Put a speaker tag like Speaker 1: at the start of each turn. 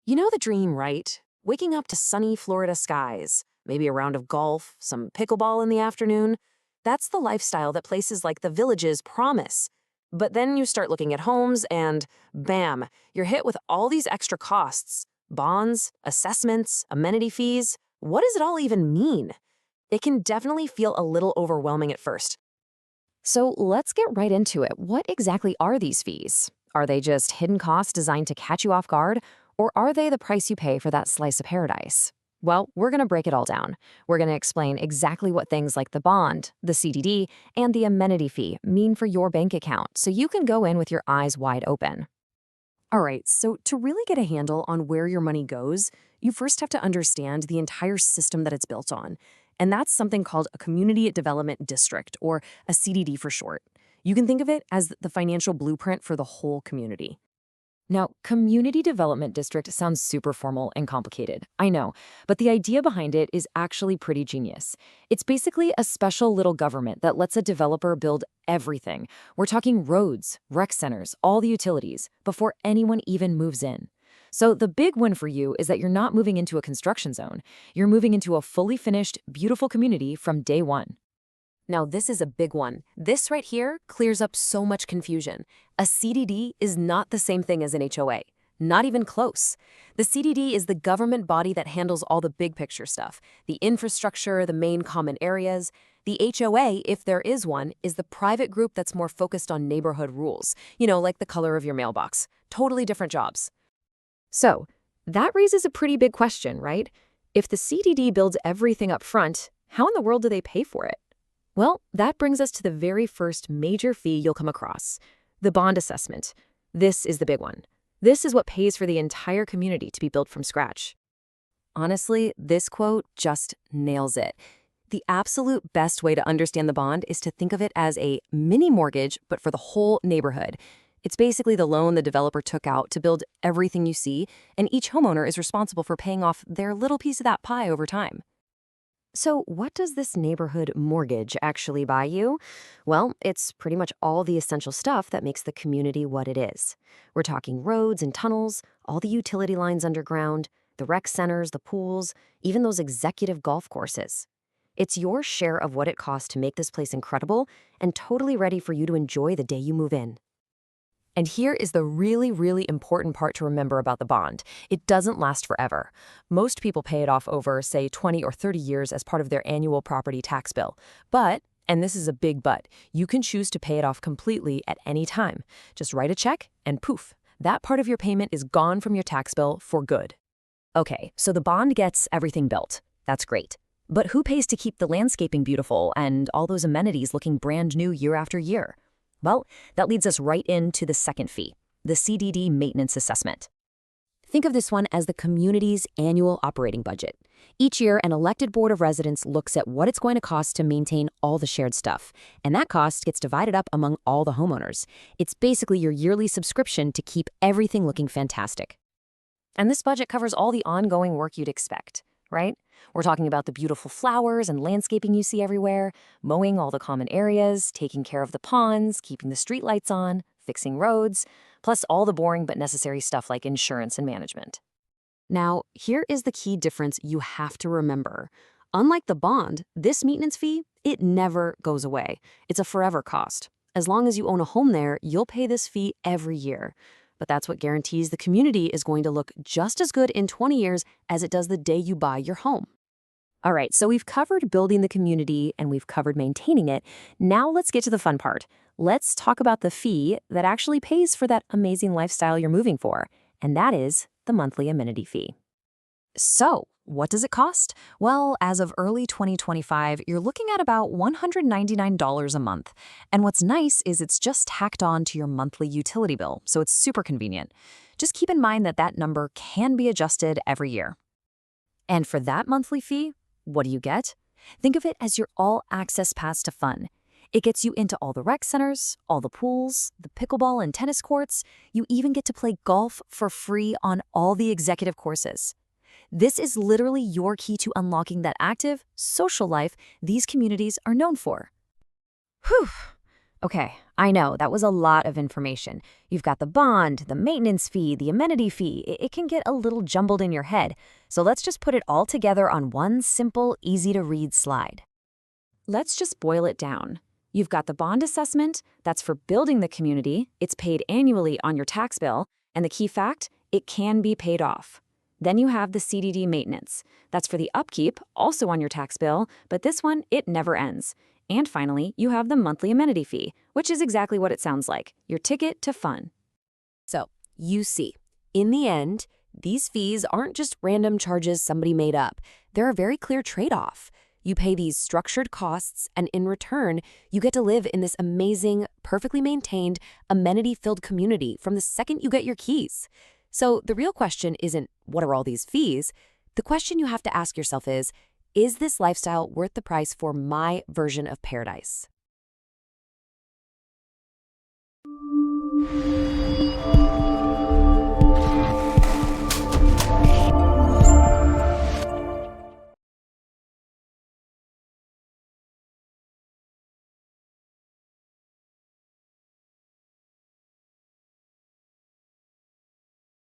Speaker 1: You know the dream, right? Waking up to sunny Florida skies, maybe a round of golf, some pickleball in the afternoon. That's the lifestyle that places like the Villages promise. But then you start looking at homes and bam, you're hit with all these extra costs. Bonds, assessments, amenity fees. What does it all even mean? It can definitely feel a little overwhelming at first. So let's get right into it. What exactly are these fees? Are they just hidden costs designed to catch you off guard? Or are they the price you pay for that slice of paradise? Well, we're going to break it all down. We're going to explain exactly what things like the bond, the CDD, and the amenity fee mean for your bank account so you can go in with your eyes wide open. All right, so to really get a handle on where your money goes, you first have to understand the entire system that it's built on. And that's something called a community development district, or a CDD for short. You can think of it as the financial blueprint for the whole community. Now, community development district sounds super formal and complicated, I know, but the idea behind it is actually pretty genius. It's basically a special little government that lets a developer build everything. We're talking roads, rec centers, all the utilities, before anyone even moves in. So the big win for you is that you're not moving into a construction zone. You're moving into a fully finished, beautiful community from day one. Now, this is a big one. This right here clears up so much confusion. A CDD is not the same thing as an HOA. Not even close. The CDD is the government body that handles all the big picture stuff, the infrastructure, the main common areas. The HOA, if there is one, is the private group that's more focused on neighborhood rules, like the color of your mailbox. Totally different jobs. So, that raises a pretty big question, right? If the CDD builds everything up front, how in the world do they pay for it? Well, that brings us to the very first major fee you'll come across, the bond assessment. This is the big one. This is what pays for the entire community to be built from scratch. Honestly, this quote just nails it. The absolute best way to understand the bond is to think of it as a mini mortgage, but for the whole neighborhood. It's basically the loan the developer took out to build everything you see, and each homeowner is responsible for paying off their little piece of that pie over time. So what does this neighborhood mortgage actually buy you? Well, it's pretty much all the essential stuff that makes the community what it is. We're talking roads and tunnels, all the utility lines underground, the rec centers, the pools, even those executive golf courses. It's your share of what it costs to make this place incredible and totally ready for you to enjoy the day you move in. And here is the really, really important part to remember about the bond. It doesn't last forever. Most people pay it off over, say, 20 or 30 years as part of their annual property tax bill. But, and this is a big but, you can choose to pay it off completely at any time. Just write a check and poof, that part of your payment is gone from your tax bill for good. Okay, so the bond gets everything built. That's great. But who pays to keep the landscaping beautiful and all those amenities looking brand new year after year? Well, that leads us right into the second fee, the CDD maintenance assessment. Think of this one as the community's annual operating budget. Each year, an elected board of residents looks at what it's going to cost to maintain all the shared stuff, and that cost gets divided up among all the homeowners. It's basically your yearly subscription to keep everything looking fantastic. And this budget covers all the ongoing work you'd expect, right? We're talking about the beautiful flowers and landscaping you see everywhere, mowing all the common areas, taking care of the ponds, keeping the streetlights on, fixing roads, plus all the boring but necessary stuff like insurance and management. Now, here is the key difference you have to remember. Unlike the bond, this maintenance fee, it never goes away. It's a forever cost. As long as you own a home there, you'll pay this fee every year. But that's what guarantees the community is going to look just as good in 20 years as it does the day you buy your home. All right, so we've covered building the community and we've covered maintaining it. Now let's get to the fun part. Let's talk about the fee that actually pays for that amazing lifestyle you're moving for, and that is the monthly amenity fee. So, what does it cost? Well, as of early 2025, you're looking at about $199 a month. And what's nice is it's just tacked on to your monthly utility bill, so it's super convenient. Just keep in mind that that number can be adjusted every year. And for that monthly fee, what do you get? Think of it as your all-access pass to fun. It gets you into all the rec centers, all the pools, the pickleball and tennis courts. You even get to play golf for free on all the executive courses. This is literally your key to unlocking that active, social life these communities are known for. Whew. Okay, I know, that was a lot of information. You've got the bond, the maintenance fee, the amenity fee. It can get a little jumbled in your head. So let's just put it all together on one simple, easy-to-read slide. Let's just boil it down. You've got the bond assessment, that's for building the community. It's paid annually on your tax bill. And the key fact, it can be paid off. Then you have the CDD maintenance. That's for the upkeep, also on your tax bill, but this one, it never ends. And finally, you have the monthly amenity fee, which is exactly what it sounds like, your ticket to fun. So, you see, in the end, these fees aren't just random charges somebody made up. They're a very clear trade-off. You pay these structured costs, and in return, you get to live in this amazing, perfectly maintained, amenity-filled community from the second you get your keys. So the real question isn't, what are all these fees? The question you have to ask yourself is this lifestyle worth the price for my version of paradise?